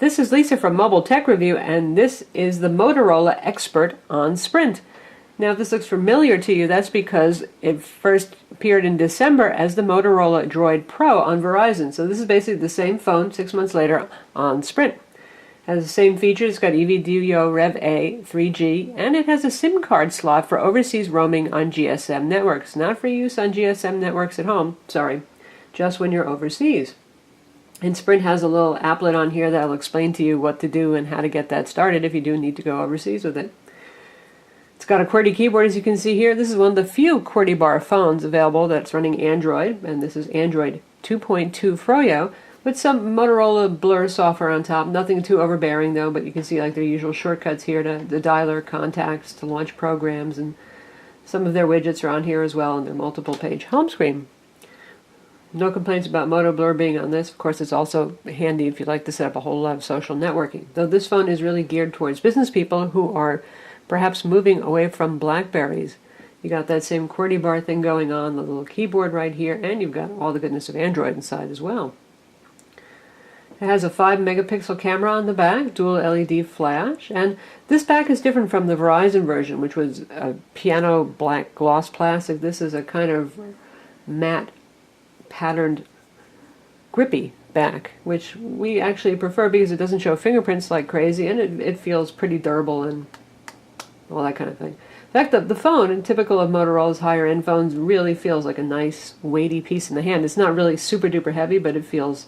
This is Lisa from Mobile Tech Review, and this is the Motorola Expert on Sprint. Now, if this looks familiar to you, that's because it first appeared in December as the Motorola Droid Pro on Verizon. So this is basically the same phone 6 months later on Sprint. It has the same features. It's got EV-Duo Rev-A 3G, and it has a SIM card slot for overseas roaming on GSM networks. Not for use on GSM networks at home, sorry, just when you're overseas. And Sprint has a little applet on here that'll explain to you what to do and how to get that started if you do need to go overseas with it. It's got a QWERTY keyboard, as you can see here. This is one of the few QWERTY bar phones available that's running Android, and this is Android 2.2 Froyo with some Motorola Blur software on top. Nothing too overbearing though, but you can see like their usual shortcuts here to the dialer, contacts, to launch programs, and some of their widgets are on here as well on their multiple page home screen. No complaints about Moto Blur being on this. Of course, it's also handy if you'd like to set up a whole lot of social networking. Though this phone is really geared towards business people who are perhaps moving away from Blackberries. You got that same QWERTY bar thing going on, the little keyboard right here, and you've got all the goodness of Android inside as well. It has a 5-megapixel camera on the back, dual LED flash, and this back is different from the Verizon version, which was a piano black gloss plastic. This is a kind of matte patterned grippy back, which we actually prefer because it doesn't show fingerprints like crazy, and it feels pretty durable and all that kind of thing. In fact, the phone, typical of Motorola's higher end phones, really feels like a nice weighty piece in the hand. It's not really super duper heavy, but it feels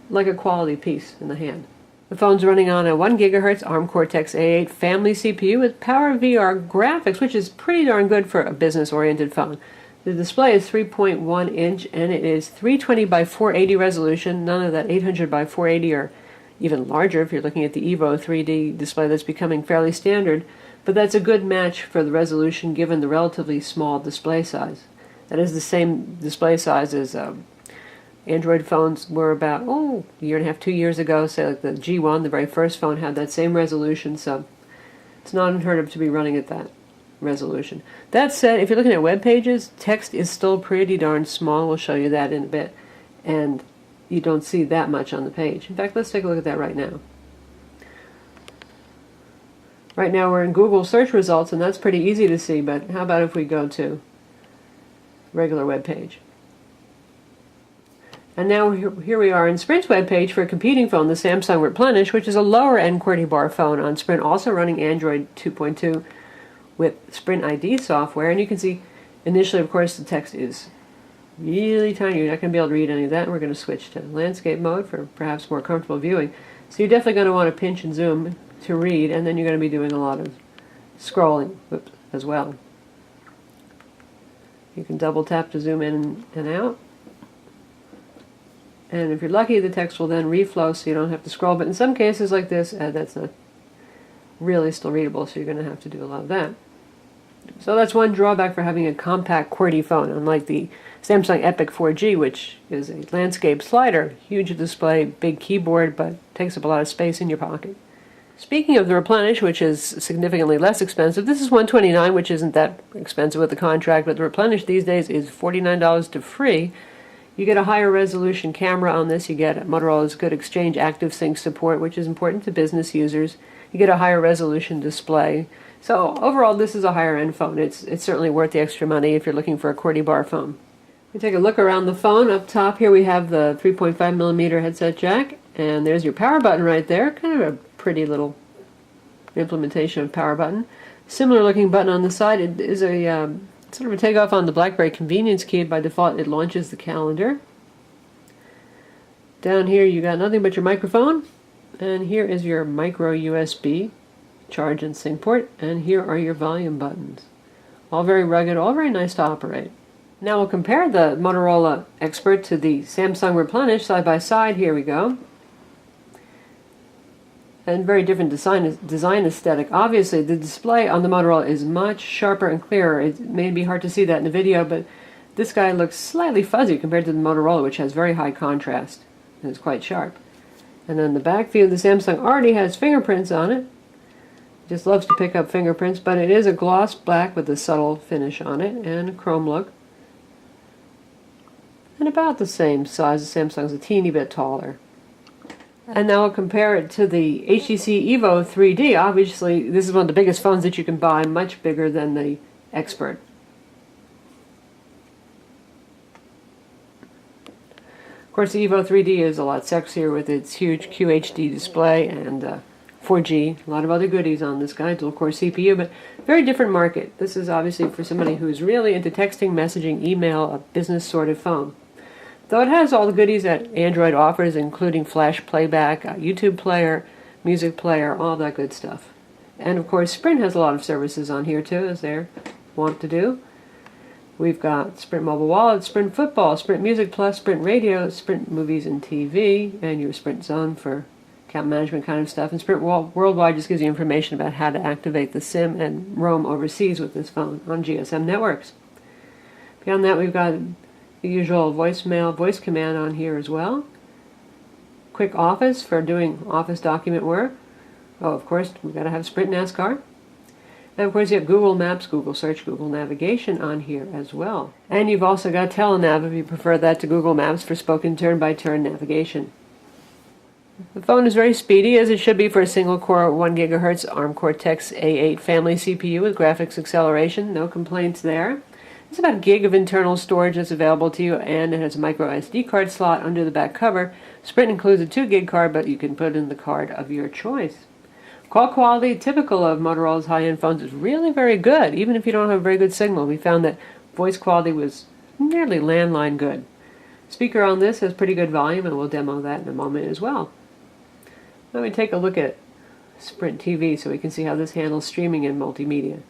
like a quality piece in the hand. The phone's running on a 1 GHz ARM Cortex-A8 family CPU with PowerVR graphics, which is pretty darn good for a business-oriented phone. The display is 3.1 inch and it is 320 by 480 resolution. None of that 800 by 480 or even larger if you're looking at the Evo 3D display that's becoming fairly standard, but that's a good match for the resolution given the relatively small display size. That is the same display size as Android phones were about, a year and a half, 2 years ago. Say like the G1, the very first phone, had that same resolution, so it's not unheard of to be running at that resolution. That said, if you're looking at web pages, text is still pretty darn small. We'll show you that in a bit, and you don't see that much on the page. In fact, let's take a look at that right now. Right now we're in Google search results, and that's pretty easy to see, but how about if we go to regular web page? And now here we are in Sprint's web page for a competing phone, the Samsung Replenish, which is a lower end QWERTY bar phone on Sprint, also running Android 2.2 with Sprint ID software. And you can see initially, of course, the text is really tiny. You're not going to be able to read any of that. And we're going to switch to landscape mode for perhaps more comfortable viewing. So you're definitely going to want to pinch and zoom to read, and then you're going to be doing a lot of scrolling as well. You can double tap to zoom in and out. And if you're lucky, the text will then reflow so you don't have to scroll. But in some cases like this, that's not really still readable, so you're going to have to do a lot of that. So that's one drawback for having a compact QWERTY phone, unlike the Samsung Epic 4G, which is a landscape slider. Huge display, big keyboard, but takes up a lot of space in your pocket. Speaking of the Replenish, which is significantly less expensive, this is $129, which isn't that expensive with the contract, but the Replenish these days is $49 to free. You get a higher resolution camera on this. You get Motorola's good Exchange Activesync support, which is important to business users. You get a higher resolution display. So overall, this is a higher end phone. It's certainly worth the extra money if you're looking for a QWERTY bar phone. We take a look around the phone. Up top here we have the 3.5mm headset jack, and there's your power button right there. Kind of a pretty little implementation of power button. Similar looking button on the side. It is a sort of a takeoff on the BlackBerry convenience key. By default, it launches the calendar. Down here you got nothing but your microphone, and here is your micro USB charge and sync port, and here are your volume buttons. All very rugged, all very nice to operate. Now we'll compare the Motorola Expert to the Samsung Replenish side by side. Here we go. And very different design aesthetic. Obviously, the display on the Motorola is much sharper and clearer. It may be hard to see that in the video, but this guy looks slightly fuzzy compared to the Motorola, which has very high contrast and is quite sharp. And then the back view of the Samsung already has fingerprints on it. It just loves to pick up fingerprints, but it is a gloss black with a subtle finish on it and a chrome look. And about the same size as Samsung's, a teeny bit taller. And now I'll compare it to the HTC Evo 3D. Obviously, this is one of the biggest phones that you can buy, much bigger than the Expert. Of course, the Evo 3D is a lot sexier with its huge QHD display and 4G, a lot of other goodies on this guy, dual-core CPU, but very different market. This is obviously for somebody who's really into texting, messaging, email, a business sort of phone. Though it has all the goodies that Android offers, including flash playback, YouTube player, music player, all that good stuff. And of course, Sprint has a lot of services on here too, as they want to do. We've got Sprint Mobile Wallet, Sprint Football, Sprint Music Plus, Sprint Radio, Sprint Movies and TV, and your Sprint Zone for account management kind of stuff. And Sprint Worldwide just gives you information about how to activate the SIM and roam overseas with this phone on GSM networks. Beyond that, we've got the usual voicemail, voice command on here as well. Quickoffice for doing office document work. Oh, of course, we've got to have Sprint NASCAR. And of course you have Google Maps, Google Search, Google Navigation on here as well. And you've also got Telenav if you prefer that to Google Maps for spoken turn-by-turn navigation. The phone is very speedy, as it should be for a single-core 1 GHz ARM Cortex A8 family CPU with graphics acceleration. No complaints there. It's about a gig of internal storage that's available to you, and it has a micro SD card slot under the back cover. Sprint includes a 2 gig card, but you can put in the card of your choice. Call quality, typical of Motorola's high-end phones, is really very good, even if you don't have a very good signal. We found that voice quality was nearly landline good. Speaker on this has pretty good volume, and we'll demo that in a moment as well. Let me take a look at Sprint TV so we can see how this handles streaming and multimedia.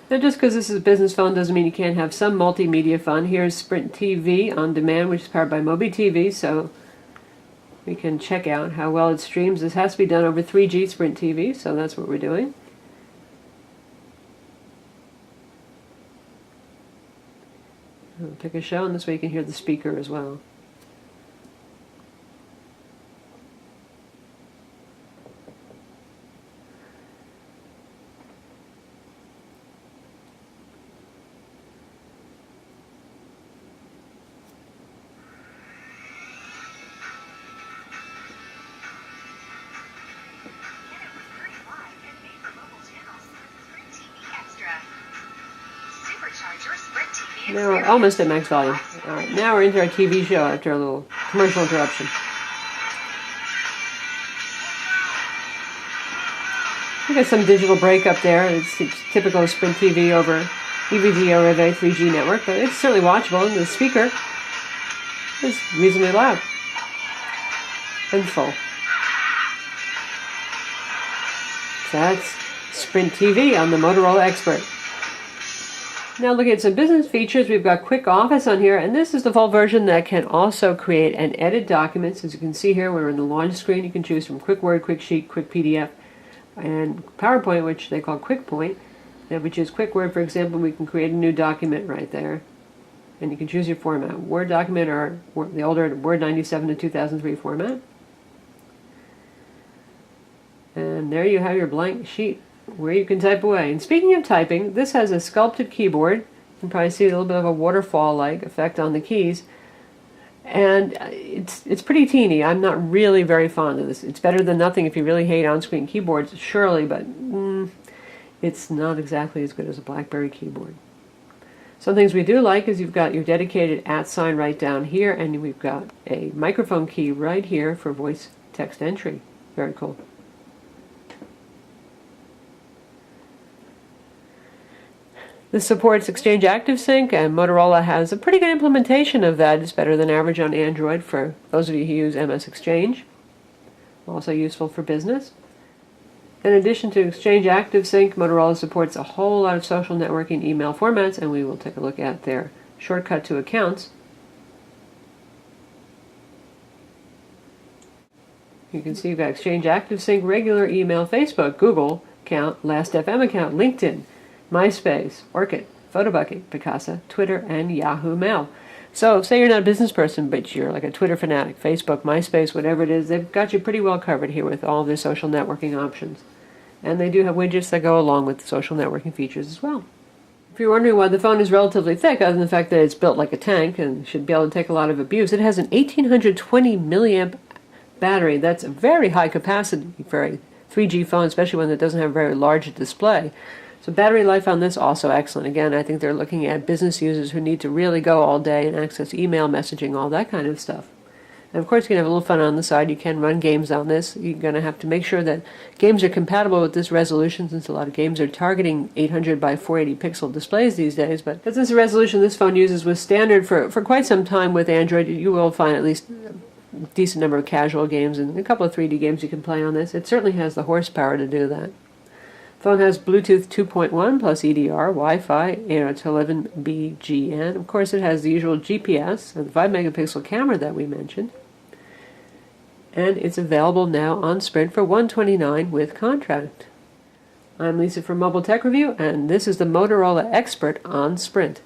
Now, just because this is a business phone doesn't mean you can't have some multimedia fun. Here's Sprint TV on demand, which is powered by Mobi TV, so we can check out how well it streams. This has to be done over 3G Sprint TV, so that's what we're doing. I'll pick a show, and this way you can hear the speaker as well. Now we're almost at max volume. Alright, now we're into our TV show after a little commercial interruption. We got some digital break up there. It's typical of Sprint TV over EVG over a 3G network, but it's certainly watchable, and the speaker is reasonably loud and full. So that's Sprint TV on the Motorola Expert. Now looking at some business features, we've got Quickoffice on here, and this is the full version that can also create and edit documents. As you can see here, we're in the launch screen. You can choose from Quick Word, Quick Sheet, Quick PDF, and PowerPoint, which they call Quick Point. Now if we choose Quick Word, for example, we can create a new document right there. And you can choose your format, Word document or the older Word 97 to 2003 format. And there you have your blank sheet where you can type away. And speaking of typing, this has a sculpted keyboard. You can probably see a little bit of a waterfall-like effect on the keys. And it's pretty teeny. I'm not really very fond of this. It's better than nothing if you really hate on-screen keyboards, surely, but it's not exactly as good as a BlackBerry keyboard. Some things we do like is you've got your dedicated @ sign right down here, and we've got a microphone key right here for voice text entry. Very cool. This supports Exchange Activesync, and Motorola has a pretty good implementation of that. It's better than average on Android for those of you who use MS Exchange. Also useful for business. In addition to Exchange Activesync, Motorola supports a whole lot of social networking email formats, and we will take a look at their shortcut to accounts. You can see you've got Exchange Activesync, regular email, Facebook, Google account, Last.fm account, LinkedIn, MySpace, Orkut, Photobucket, Picasa, Twitter, and Yahoo Mail. So, say you're not a business person, but you're like a Twitter fanatic, Facebook, MySpace, whatever it is, they've got you pretty well covered here with all their social networking options. And they do have widgets that go along with the social networking features as well. If you're wondering why the phone is relatively thick, other than the fact that it's built like a tank and should be able to take a lot of abuse, it has an 1820 milliamp battery. That's a very high capacity for a 3G phone, especially one that doesn't have a very large display. So battery life on this also excellent. Again, I think they're looking at business users who need to really go all day and access email, messaging, all that kind of stuff. And of course, you can have a little fun on the side. You can run games on this. You're going to have to make sure that games are compatible with this resolution, since a lot of games are targeting 800 by 480 pixel displays these days. But since the resolution this phone uses was standard for quite some time with Android, you will find at least a decent number of casual games and a couple of 3D games you can play on this. It certainly has the horsepower to do that. The phone has Bluetooth 2.1 plus EDR, Wi-Fi, 802.11b GN. Of course, it has the usual GPS and the 5 megapixel camera that we mentioned. And it's available now on Sprint for $129 with contract. I'm Lisa from Mobile Tech Review, and this is the Motorola Expert on Sprint.